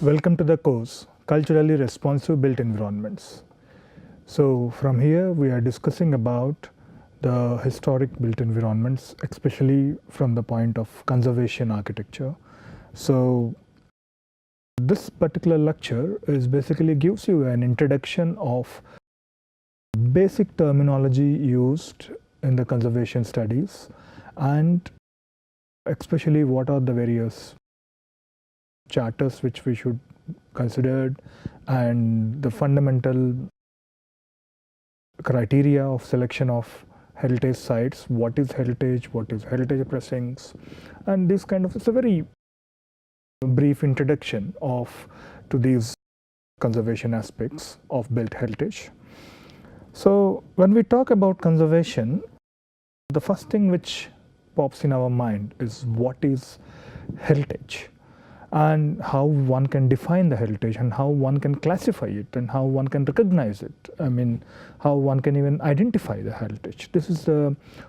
Welcome to the course Culturally Responsive Built Environments. So from here we are discussing about the historic built environments, especially from the point of conservation architecture. So this particular lecture is basically gives you an introduction of basic terminology used in the conservation studies, and especially what are the various charters which we should consider, and the fundamental criteria of selection of heritage sites, what is heritage precincts, and this kind of, it's a very brief introduction to these conservation aspects of built heritage. So when we talk about conservation, the first thing which pops in our mind is what is heritage, and how one can define the heritage, and how one can classify it, and how one can recognize it. I mean, how one can even identify the heritage. This is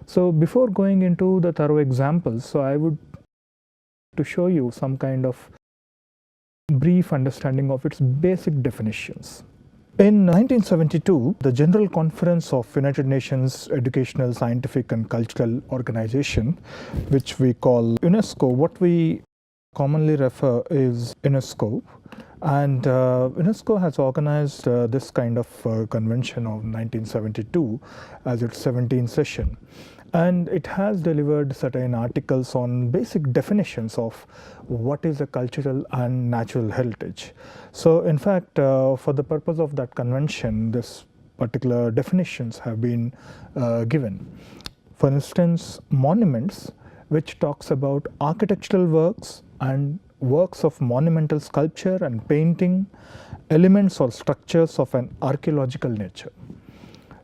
so before going into the thorough examples, so I would to show you some kind of brief understanding of its basic definitions. In 1972, the General Conference of United Nations Educational, Scientific and Cultural Organization, which we call UNESCO, what we commonly refer is UNESCO, and UNESCO has organized this kind of convention of 1972 as its 17th session, and it has delivered certain articles on basic definitions of what is a cultural and natural heritage. So in fact, for the purpose of that convention, this particular definitions have been given. For instance, monuments, which talks about architectural works and works of monumental sculpture and painting, elements or structures of an archaeological nature.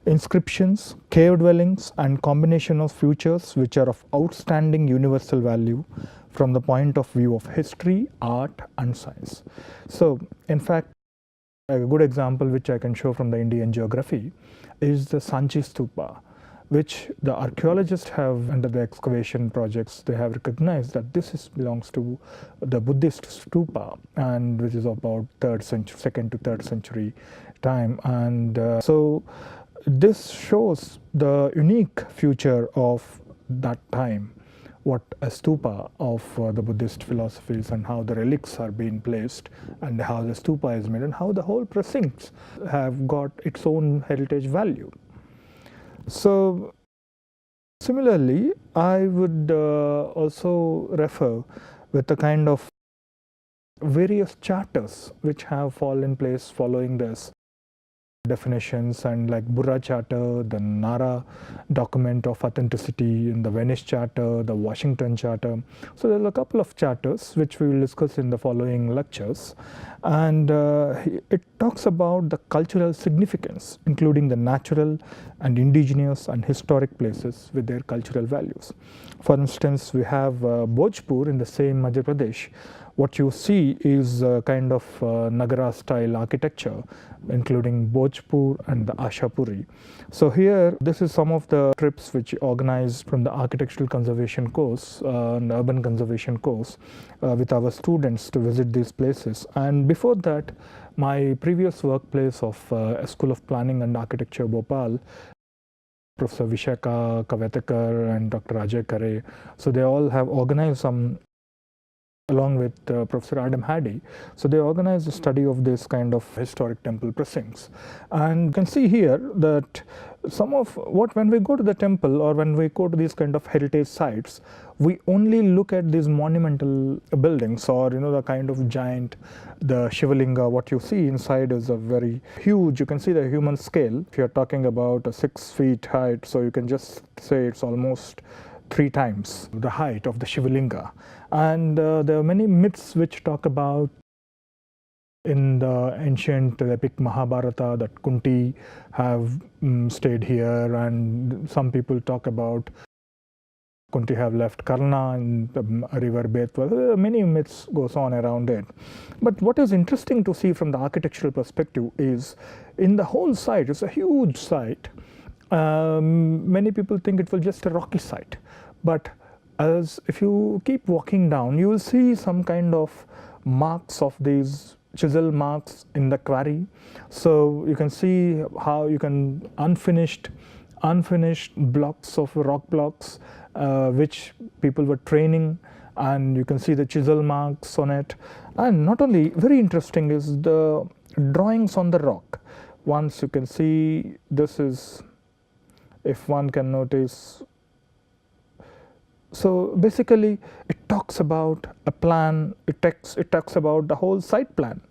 Inscriptions, cave dwellings and combination of features which are of outstanding universal value from the point of view of history, art and science. So in fact, a good example which I can show from the Indian geography is the Snchez Stupa, which the archaeologists have, under the excavation projects, they have recognized that this belongs to the Buddhist stupa, and which is about 2nd to 3rd century time. And so this shows the unique feature of that time, what a stupa of the Buddhist philosophies, and how the relics are being placed, and how the stupa is made, and how the whole precincts have got its own heritage value. So similarly, I would also refer with the kind of various charters which have fallen in place following this definitions, and like Bora Charter, the Nara document of authenticity, in the Venice Charter, the Washington Charter. So there are a couple of charters which we will discuss in the following lectures, and it talks about the cultural significance, including the natural and indigenous and historic places with their cultural values. For instance, we have Bhojpur in the same Madhya Pradesh. What you see is a kind of Nagara style architecture, including Bhojpur and the Ashapuri. So here, this is some of the trips which organized from the architectural conservation course and urban conservation course with our students to visit these places. And before that, my previous workplace of School of Planning and Architecture, Bhopal, Professor Vishaka Kavetakar and Dr. Ajay Kare, so they all have organized some, along with Professor Adam Haddy. So they organized a study of this kind of historic temple precincts. And you can see here that some of what, when we go to the temple or when we go to these kind of heritage sites, we only look at these monumental buildings, or the kind of giant, the Shivalinga. What you see inside is a very huge, you can see the human scale. If you're talking about a 6 feet height, so you can just say it's almost 3 times the height of the Shivalinga. And there are many myths which talk about, in the ancient epic Mahabharata, that Kunti have stayed here, and some people talk about Kunti have left Karna in the river Betwa. Many myths goes on around it. But what is interesting to see from the architectural perspective is, in the whole site, it's a huge site. Many people think it was just a rocky site, but if you keep walking down, you will see some kind of marks of these chisel marks in the quarry. So you can see how you can unfinished blocks of rock blocks which people were training, and you can see the chisel marks on it. And not only, very interesting is the drawings on the rock. Once you can see, this is, if one can notice, so basically it talks about a plan, it talks about the whole site plan.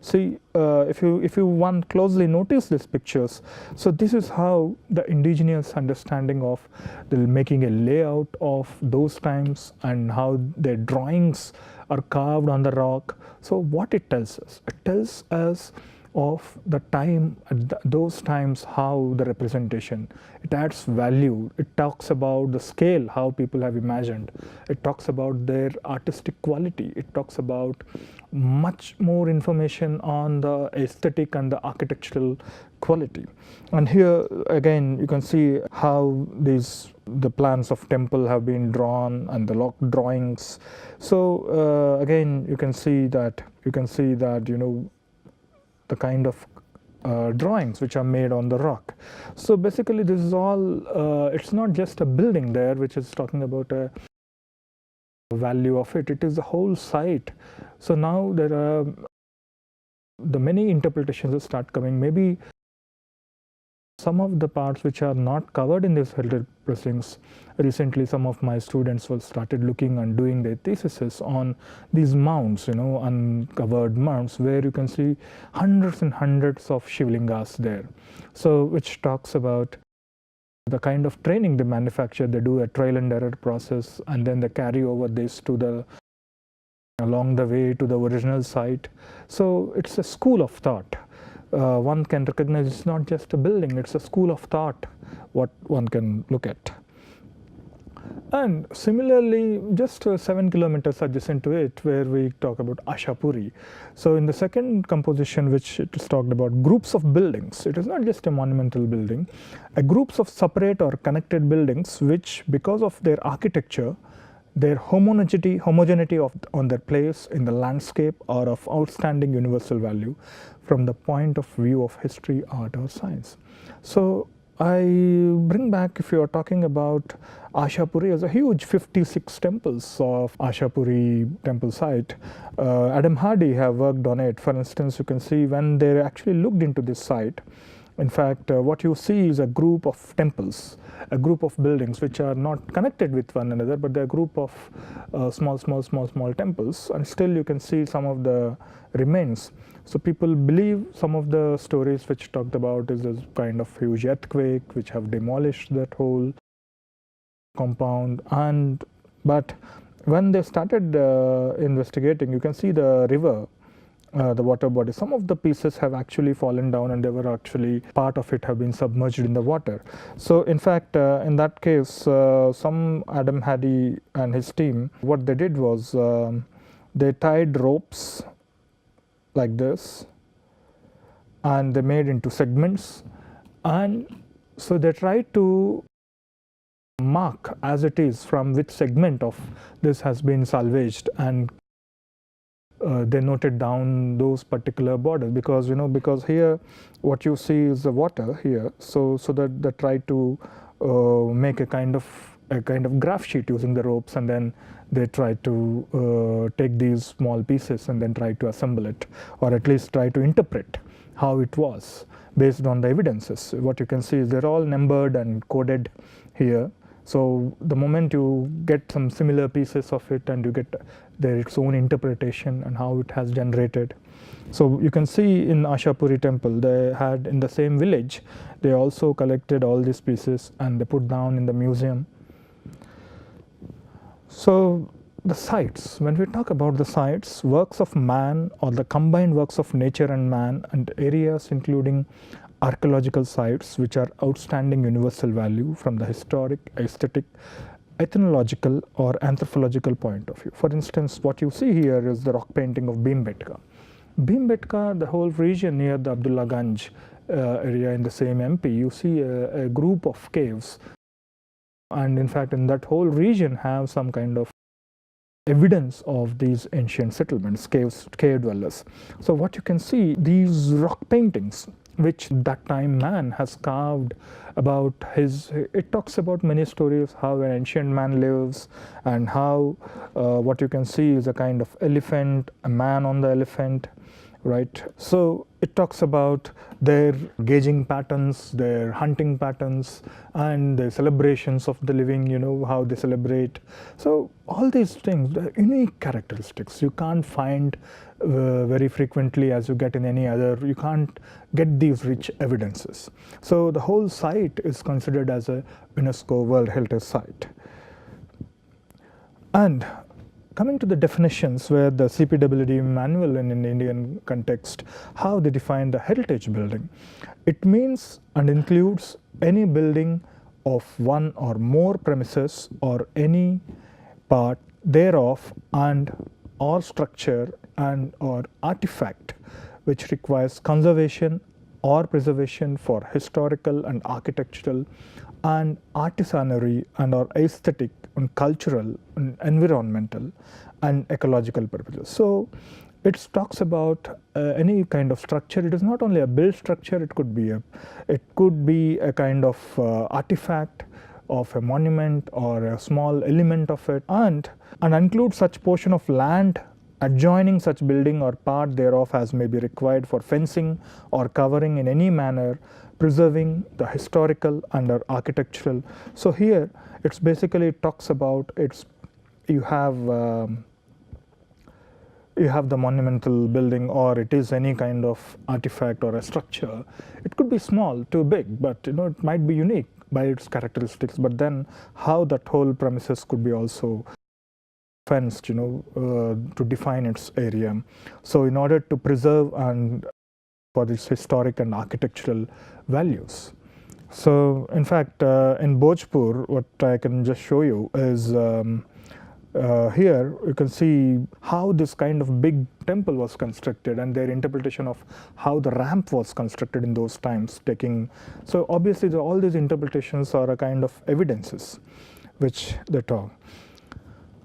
See, if you one closely notice these pictures, so this is how the indigenous understanding of the making a layout of those times and how their drawings are carved on the rock. So what it tells us of the time, at those times, how the representation, it adds value. It talks about the scale, how people have imagined. It talks about their artistic quality. It talks about much more information on the aesthetic and the architectural quality. And here again you can see how the plans of temple have been drawn and the lock drawings. So again you can see that the kind of drawings which are made on the rock. So basically this is all, it's not just a building there which is talking about a value of it, it is the whole site. So now there are the many interpretations start coming. Maybe some of the parts which are not covered in these heritage pressings, recently some of my students were started looking and doing their theses on these mounds, uncovered mounds, where you can see hundreds and hundreds of shivlingas there. So which talks about the kind of training they manufacture. They do a trial and error process, and then they carry over this to along the way to the original site. So it's a school of thought. One can recognize it's not just a building, it's a school of thought what one can look at. And similarly, just 7 kilometers adjacent to it, where we talk about Ashapuri. So in the second composition, which it is talked about groups of buildings, it is not just a monumental building, groups of separate or connected buildings which, because of their architecture, their homogeneity on their place in the landscape, are of outstanding universal value from the point of view of history, art or science. So I bring back, if you are talking about Ashapuri as a huge 56 temples of Ashapuri temple site. Adam Hardy have worked on it. For instance, you can see when they actually looked into this site, in fact, what you see is a group of temples, a group of buildings which are not connected with one another, but they're a group of small temples, and still you can see some of the remains. So people believe some of the stories which talked about is this kind of huge earthquake which have demolished that whole compound. But when they started investigating, you can see the river, the water body, some of the pieces have actually fallen down, and they were actually part of it have been submerged in the water. So in fact, in that case, some Adam Hardy and his team, what they did was they tied ropes like this, and they made into segments, and so they tried to mark as it is from which segment of this has been salvaged, and they noted down those particular borders, because because here what you see is the water here, so that they try to make a kind of graph sheet using the ropes, and then they try to take these small pieces and then try to assemble it, or at least try to interpret how it was based on the evidences. What you can see is they're all numbered and coded here. So the moment you get some similar pieces of it, and you get its own interpretation and how it has generated. So you can see in Ashapuri temple, they had in the same village, they also collected all these pieces and they put down in the museum. So the sites, when we talk about the sites, works of man, or the combined works of nature and man, and areas including archaeological sites which are outstanding universal value from the historic, aesthetic, ethnological or anthropological point of view. For instance, what you see here is the rock painting of Bhimbetka. Bhimbetka, the whole region near the Abdullah Ganj area in the same MP, you see a group of caves, and in fact in that whole region have some kind of evidence of these ancient settlements, cave dwellers. So what you can see, these rock paintings which that time man has carved about it talks about many stories, how an ancient man lives, and how what you can see is a kind of elephant, a man on the elephant, right? So it talks about their gauging patterns, their hunting patterns, and the celebrations of the living, how they celebrate. So all these things, the unique characteristics you can't find very frequently as you get in any other, you can't get these rich evidences. So the whole site is considered as a UNESCO World Heritage Site. And coming to the definitions, where the CPWD manual in an Indian context, how they define the heritage building. It means and includes any building of one or more premises or any part thereof and or structure and or artifact which requires conservation or preservation for historical and architectural and artisanary and or aesthetic and cultural and environmental and ecological purposes. So it talks about any kind of structure. It is not only a built structure, it could be a kind of artifact of a monument or a small element of it, and include such portion of land adjoining such building or part thereof as may be required for fencing or covering in any manner, preserving the historical and architectural. So here it's basically talks about you have the monumental building, or it is any kind of artifact or a structure. It could be small to big, but it might be unique by its characteristics, but then how that whole premises could be also fenced, to define its area. So in order to preserve and for its historic and architectural values. So in fact, in Bhojpur, what I can just show you is here you can see how this kind of big temple was constructed and their interpretation of how the ramp was constructed in those times. So obviously all these interpretations are a kind of evidences which they talk.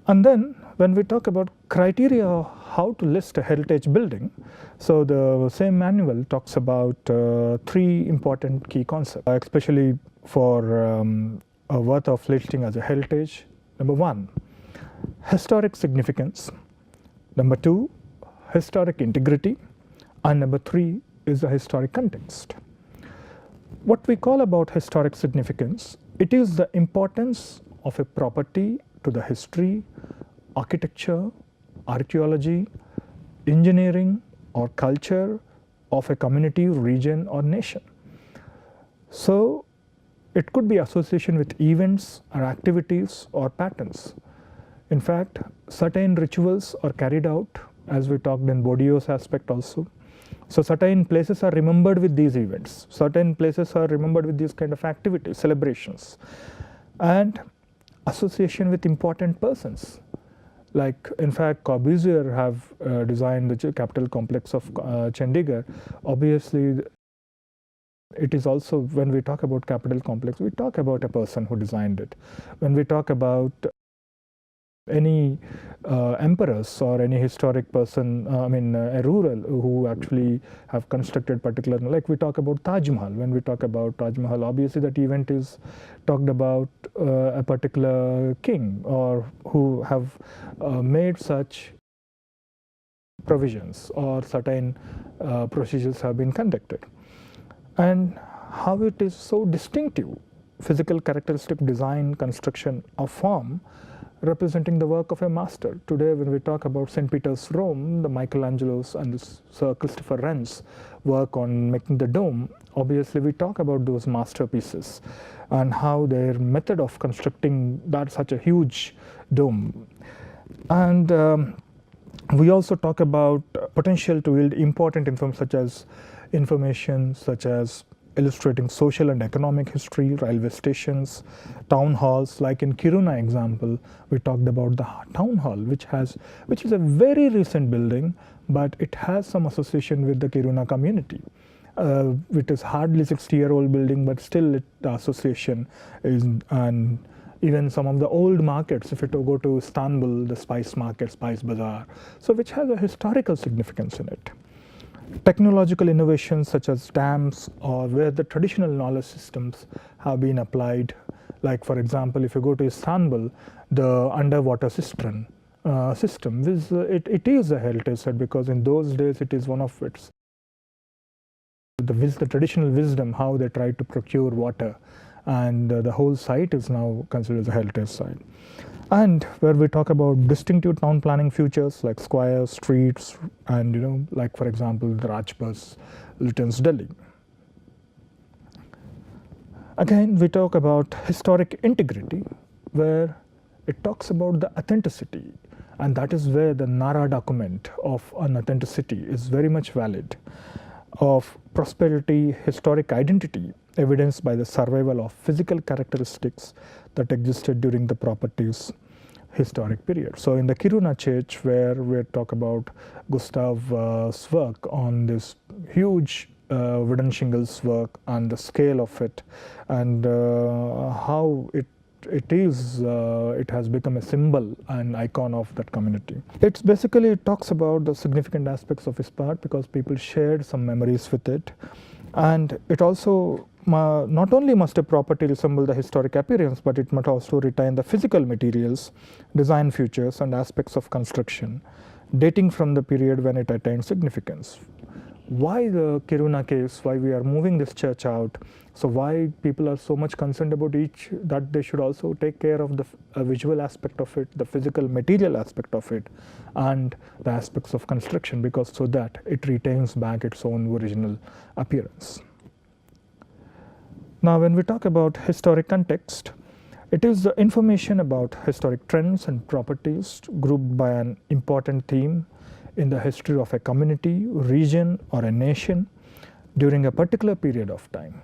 And then when we talk about criteria how to list a heritage building, so the same manual talks about 3 important key concepts, especially for a worth of listing as a heritage. Number 1, historic significance. Number 2, historic integrity. And number 3 is the historic context. What we call about historic significance, it is the importance of a property to the history, architecture, archaeology, engineering or culture of a community, region or nation. So it could be association with events or activities or patterns. In fact, certain rituals are carried out, as we talked in Bourdieu's aspect also. So certain places are remembered with these events, certain places are remembered with these kind of activities, celebrations, and association with important persons. Like in fact Corbusier have designed the capital complex of Chandigarh. Obviously it is also, when we talk about capital complex, we talk about a person who designed it. When we talk about any emperors or any historic person, a rural who actually have constructed particular, like we talk about Taj Mahal. When we talk about Taj Mahal, obviously that event is talked about a particular king or who have made such provisions or certain procedures have been conducted. And how it is so distinctive, physical characteristic, design, construction or form representing the work of a master. Today when we talk about St. Peter's, Rome, the Michelangelo's and Sir Christopher Wren's work on making the dome, obviously we talk about those masterpieces and how their method of constructing that such a huge dome. And we also talk about potential to yield important information such as illustrating social and economic history, railway stations, town halls. Like in Kiruna example, we talked about the town hall, which is a very recent building, but it has some association with the Kiruna community. It is hardly 60-year-old building, but still the association is, and even some of the old markets, if you go to Istanbul, the spice market, spice bazaar, so which has a historical significance in it. Technological innovations such as dams, or where the traditional knowledge systems have been applied, like for example, if you go to Istanbul, the underwater cistern system, it is a heritage site, because in those days it is one of its the traditional wisdom how they tried to procure water, and the whole site is now considered as a heritage site. And where we talk about distinctive town planning features like squares, streets, and like for example the Rajbus, Luton's Delhi. Again, we talk about historic integrity, where it talks about the authenticity, and that is where the Nara document of an authenticity is very much valid, of prosperity, historic identity, evidenced by the survival of physical characteristics that existed during the property's historic period. So in the Kiruna church, where we talk about Gustav's work on this huge wooden shingles work and the scale of it, and how it has become a symbol and icon of that community. It basically talks about the significant aspects of his part, because people shared some memories with it, and it also not only must a property resemble the historic appearance, but it must also retain the physical materials, design features, and aspects of construction dating from the period when it attained significance. Why the Kiruna case, why we are moving this church out, so why people are so much concerned about that they should also take care of the visual aspect of it, the physical material aspect of it, and the aspects of construction, because so that it retains back its own original appearance. Now when we talk about historic context, it is the information about historic trends and properties grouped by an important theme in the history of a community, region, or a nation during a particular period of time.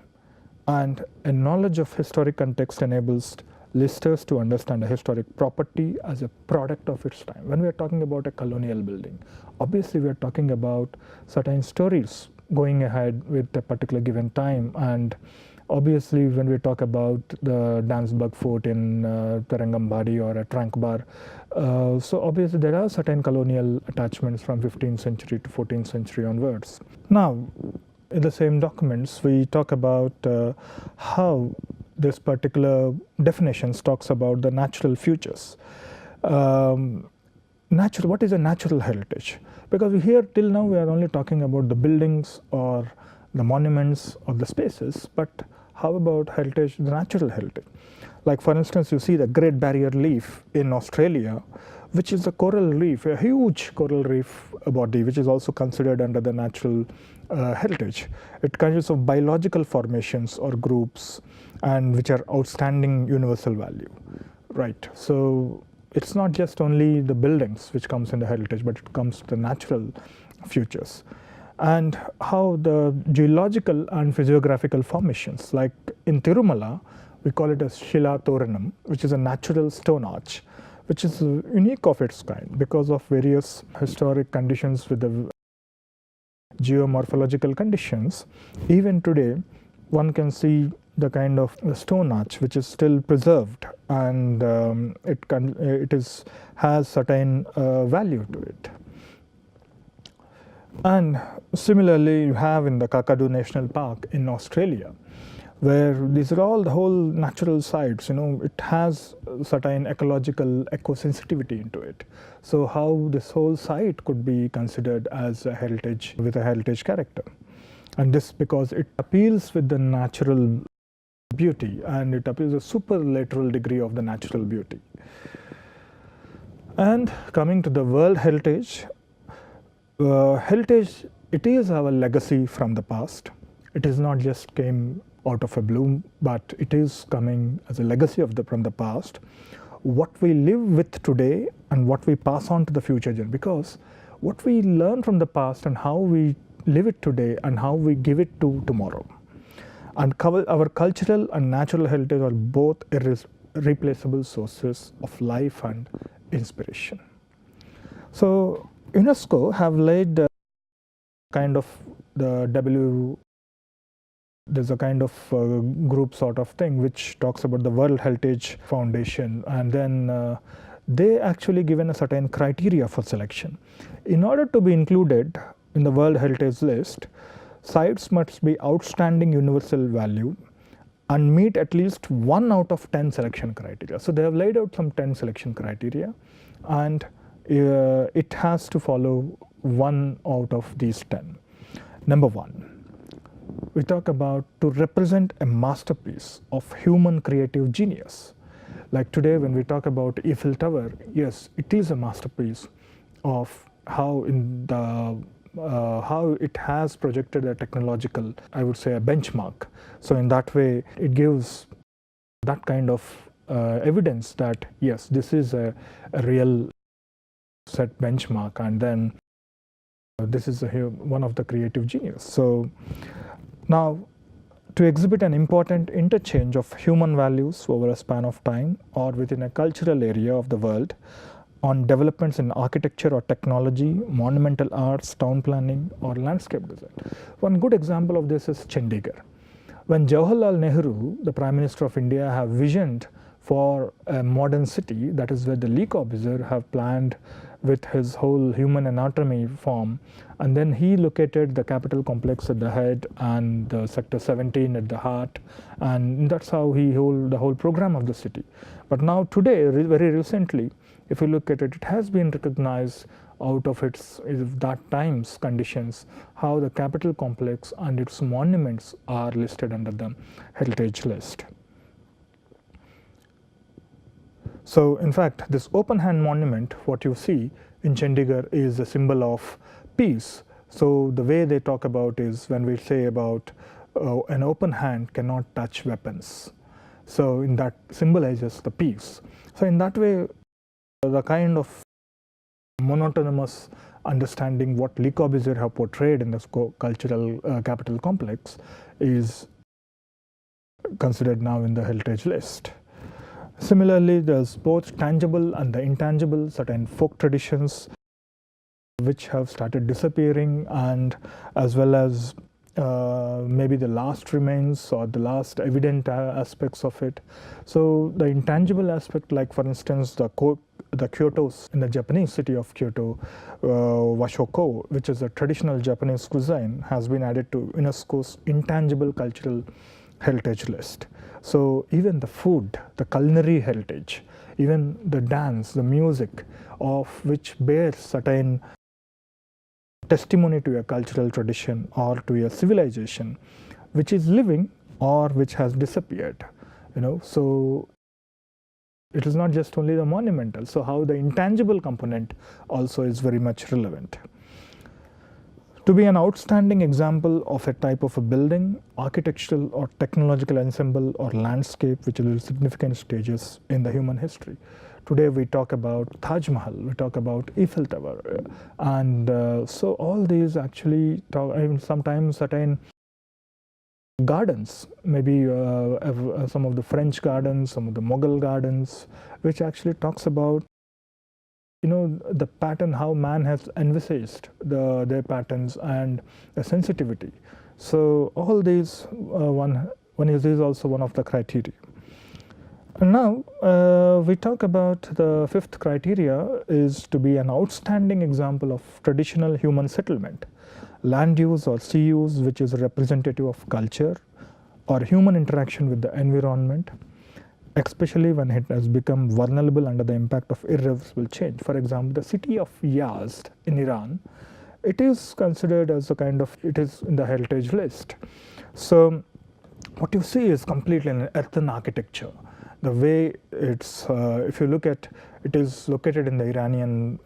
And a knowledge of historic context enables listeners to understand a historic property as a product of its time. When we are talking about a colonial building, obviously we are talking about certain stories going ahead with a particular given time, and obviously when we talk about the Dansburg Fort in Tarangambadi or a Trank Bar, so obviously there are certain colonial attachments from 15th century to 14th century onwards. Now in the same documents we talk about how this particular definitions talks about the natural features. What is a natural heritage? Because here till now we are only talking about the buildings or the monuments or the spaces, but how about heritage, the natural heritage? Like for instance, you see the Great Barrier Reef in Australia, which is a coral reef, a huge coral reef body, which is also considered under the natural heritage. It consists of biological formations or groups, and which are outstanding universal value, right? So it's not just only the buildings which comes in the heritage, but it comes to the natural features. And how the geological and physiographical formations, like in Tirumala, we call it as Shila Toranam, which is a natural stone arch, which is unique of its kind because of various historic conditions with the geomorphological conditions. Even today, one can see the kind of stone arch which is still preserved, and has certain value to it. And similarly, you have in the Kakadu National Park in Australia, where these are all the whole natural sites. It has certain ecological eco-sensitivity into it. So how this whole site could be considered as a heritage with a heritage character, and this because it appeals with the natural beauty, and it appeals a superlateral degree of the natural beauty. And coming to the world heritage. Heritage, it is our legacy from the past. It is not just came out of a bloom, but it is coming as a legacy from the past. What we live with today and what we pass on to the future generation, because what we learn from the past and how we live it today and how we give it to tomorrow. And our cultural and natural heritage are both irreplaceable sources of life and inspiration. So UNESCO have laid kind of the there's a kind of group sort of thing which talks about the World Heritage Foundation, and then they actually given a certain criteria for selection. In order to be included in the World Heritage List, sites must be outstanding universal value and meet at least 1 out of 10 selection criteria. So they have laid out some 10 selection criteria, and it has to follow 1 out of these 10. Number 1. We talk about to represent a masterpiece of human creative genius. Like today when we talk about Eiffel Tower, yes, it is a masterpiece of how how it has projected a technological, I would say, a benchmark. So in that way, it gives that kind of evidence that yes, this is a real set benchmark, and then this is one of the creative genius. So now, to exhibit an important interchange of human values over a span of time or within a cultural area of the world on developments in architecture or technology, monumental arts, town planning, or landscape design. One good example of this is Chandigarh. When Jawaharlal Nehru, the Prime Minister of India, have visioned for a modern city, that is where the Le Corbusier have planned with his whole human anatomy form, and then he located the Capitol complex at the head and the Sector 17 at the heart, and that's how he held the whole program of the city. But now today, very recently, if you look at it, it has been recognized out of that time's conditions, how the Capitol complex and its monuments are listed under the heritage list. So in fact, this open hand monument, what you see in Chandigarh, is a symbol of peace. So the way they talk about is when we say about an open hand cannot touch weapons. So in that symbolizes the peace. So in that way, the kind of monotonous understanding what Le Corbusier have portrayed in this cultural Capitol complex is considered now in the heritage list. Similarly, there's both tangible and the intangible, certain folk traditions which have started disappearing, and as well as maybe the last remains or the last evident aspects of it. So the intangible aspect, like for instance the Kyotos in the Japanese city of Kyoto, washoko, which is a traditional Japanese cuisine, has been added to UNESCO's intangible cultural heritage list. So even the food, the culinary heritage, even the dance, the music, of which bears certain testimony to a cultural tradition or to a civilization which is living or which has disappeared, so it is not just only the monumental. So how the intangible component also is very much relevant. To be an outstanding example of a type of a building, architectural or technological ensemble or landscape which is significant stages in the human history. Today we talk about Taj Mahal, we talk about Eiffel Tower, and so all these actually sometimes certain gardens, maybe some of the French gardens, some of the Mughal gardens, which actually talks about the pattern, how man has envisaged their patterns and the sensitivity. So all these one is also one of the criteria. And now we talk about the fifth criteria is to be an outstanding example of traditional human settlement, land use or sea use, which is representative of culture or human interaction with the environment, especially when it has become vulnerable under the impact of irreversible change. For example, the city of Yazd in Iran, it is considered as it is in the heritage list. So what you see is completely an earthen architecture. The way it's, if you look at, it is located in the Iranian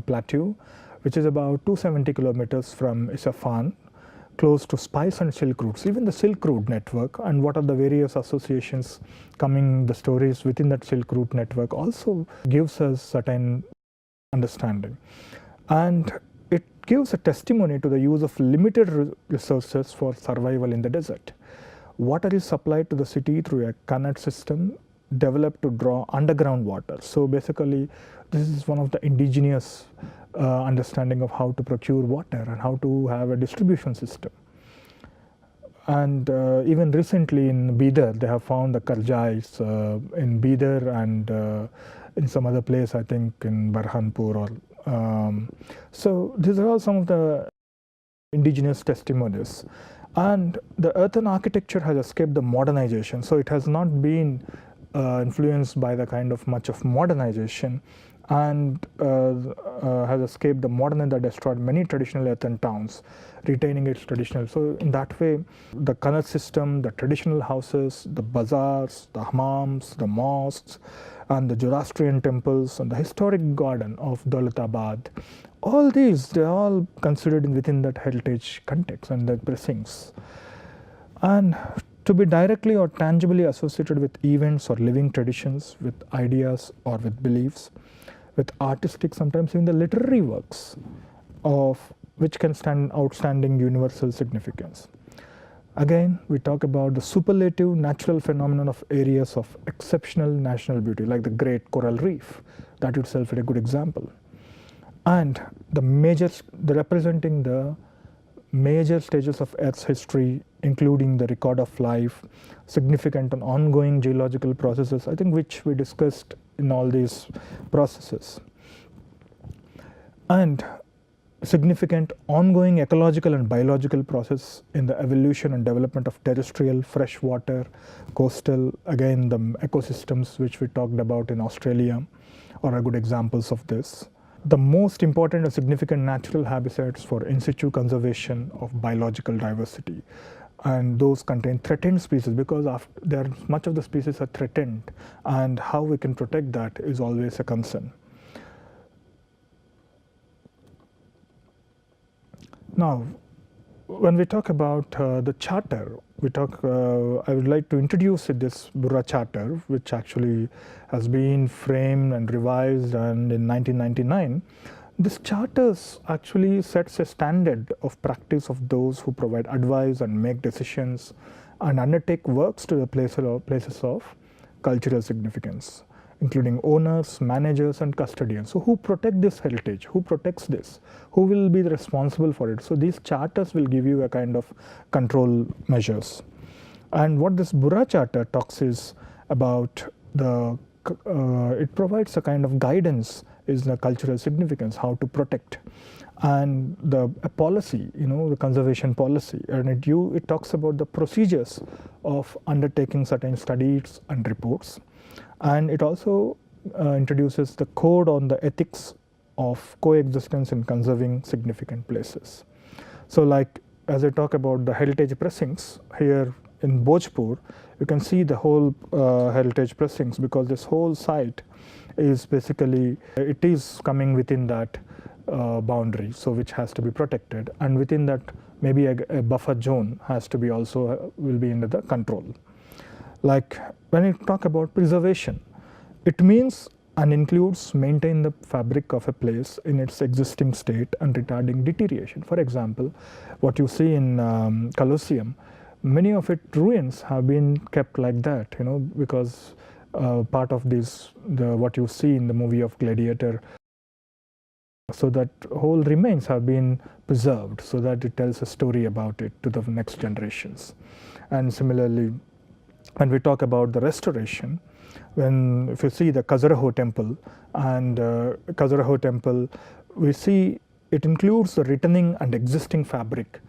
plateau, which is about 270 kilometers from Isfahan, close to spice and silk routes, even the Silk Route network, and what are the various associations coming, the stories within that Silk Route network also gives us certain understanding. And it gives a testimony to the use of limited resources for survival in the desert. Water is supplied to the city through a canal system developed to draw underground water. So basically, this is one of the indigenous understanding of how to procure water and how to have a distribution system. And even recently in Bidar, they have found the Karjais in Bidar and in some other place, I think in Barhanpur. So these are all some of the indigenous testimonies. And the earthen architecture has escaped the modernization. So it has not been influenced by the kind of much of modernization, and has escaped the modernity that destroyed many traditional earthen towns, retaining its traditional. So in that way, the Kannada system, the traditional houses, the bazaars, the hammams, the mosques, and the Zoroastrian temples, and the historic garden of Daulatabad, all these, they are all considered within that heritage context and the precincts. And to be directly or tangibly associated with events or living traditions, with ideas or with beliefs, with artistic, sometimes even the literary works of which can stand outstanding universal significance. Again, we talk about the superlative natural phenomenon of areas of exceptional national beauty, like the Great Coral Reef. That itself is a good example. And representing the major stages of Earth's history, including the record of life, significant and ongoing geological processes, I think, which we discussed in all these processes. And significant ongoing ecological and biological process in the evolution and development of terrestrial, freshwater, coastal, again the ecosystems which we talked about in Australia are good examples of this. The most important and significant natural habitats for in situ conservation of biological diversity, and those contain threatened species, because much of the species are threatened, and how we can protect that is always a concern. Now, when we talk about the charter, I would like to introduce this Bora Charter, which actually has been framed and revised, and in 1999. This charter actually sets a standard of practice of those who provide advice and make decisions and undertake works to the places of cultural significance, including owners, managers, and custodians. So who protect this heritage? Who protects this? Who will be responsible for it? So these charters will give you a kind of control measures. And what this Bora Charter talks is about it provides a kind of guidance is the cultural significance, how to protect, and a policy, the conservation policy, and it talks about the procedures of undertaking certain studies and reports. And it also introduces the code on the ethics of coexistence in conserving significant places. So like, as I talk about the heritage precincts here in Bhojpur, you can see the whole heritage precincts, because this whole site is basically, it is coming within that boundary, so which has to be protected, and within that maybe a buffer zone has to be also will be under the control. Like when you talk about preservation, it means and includes maintain the fabric of a place in its existing state and retarding deterioration. For example, what you see in Colosseum, many of its ruins have been kept like that, because part of what you see in the movie of Gladiator, so that whole remains have been preserved, so that it tells a story about it to the next generations. And similarly, when we talk about the restoration, if you see the Khajuraho temple, and Khajuraho temple, we see it includes the returning and existing fabric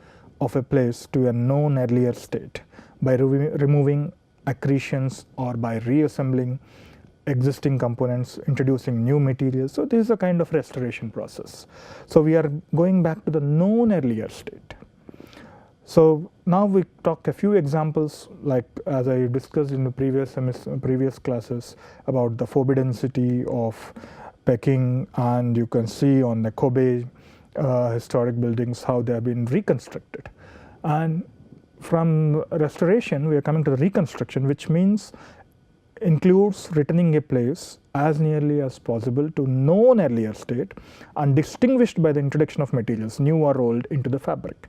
of a place to a known earlier state by removing accretions or by reassembling existing components, introducing new materials. So this is a kind of restoration process. So we are going back to the known earlier state. So now we talk a few examples, like as I discussed in the previous classes, about the forbidden city of Peking, and you can see on the Kobe historic buildings how they have been reconstructed. And from restoration, we are coming to the reconstruction, which includes returning a place as nearly as possible to known earlier state and distinguished by the introduction of materials, new or old, into the fabric.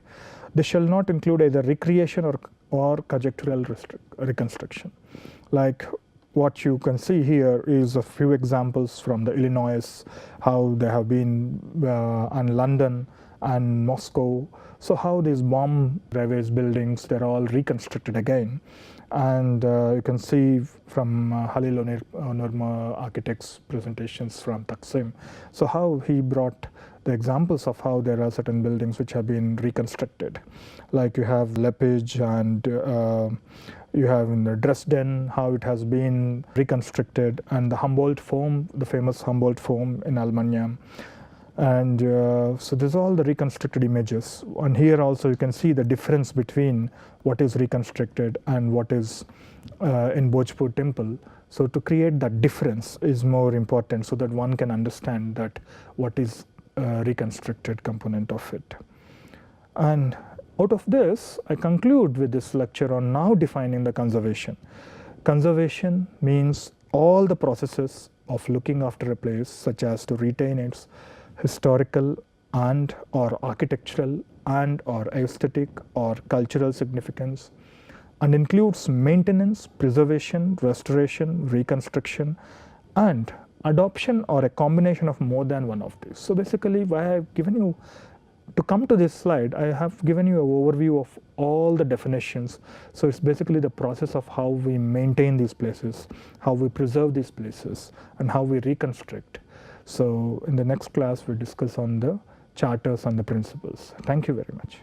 This shall not include either recreation or conjectural reconstruction. Like what you can see here is a few examples from the Illinois, how they have been, and London, and Moscow. So how these bomb ravaged buildings, they're all reconstructed again. And you can see from Halil Onurma architect's presentations from Taksim. So how he brought the examples of how there are certain buildings which have been reconstructed. Like you have Lepage, and you have in the Dresden, how it has been reconstructed, and the Humboldt foam, the famous Humboldt foam in Almania. And so these are all the reconstructed images. And here also you can see the difference between what is reconstructed and what is in Bhojpur temple. So to create that difference is more important, so that one can understand that what is reconstructed component of it. And out of this, I conclude with this lecture on now defining the conservation. Conservation means all the processes of looking after a place, such as to retain its historical and or architectural and or aesthetic or cultural significance, and includes maintenance, preservation, restoration, reconstruction, and adoption or a combination of more than one of these. So basically, why I have given you, to come to this slide, I have given you an overview of all the definitions. So it's basically the process of how we maintain these places, how we preserve these places, and how we reconstruct. So in the next class, we'll discuss on the charters and the principles. Thank you very much.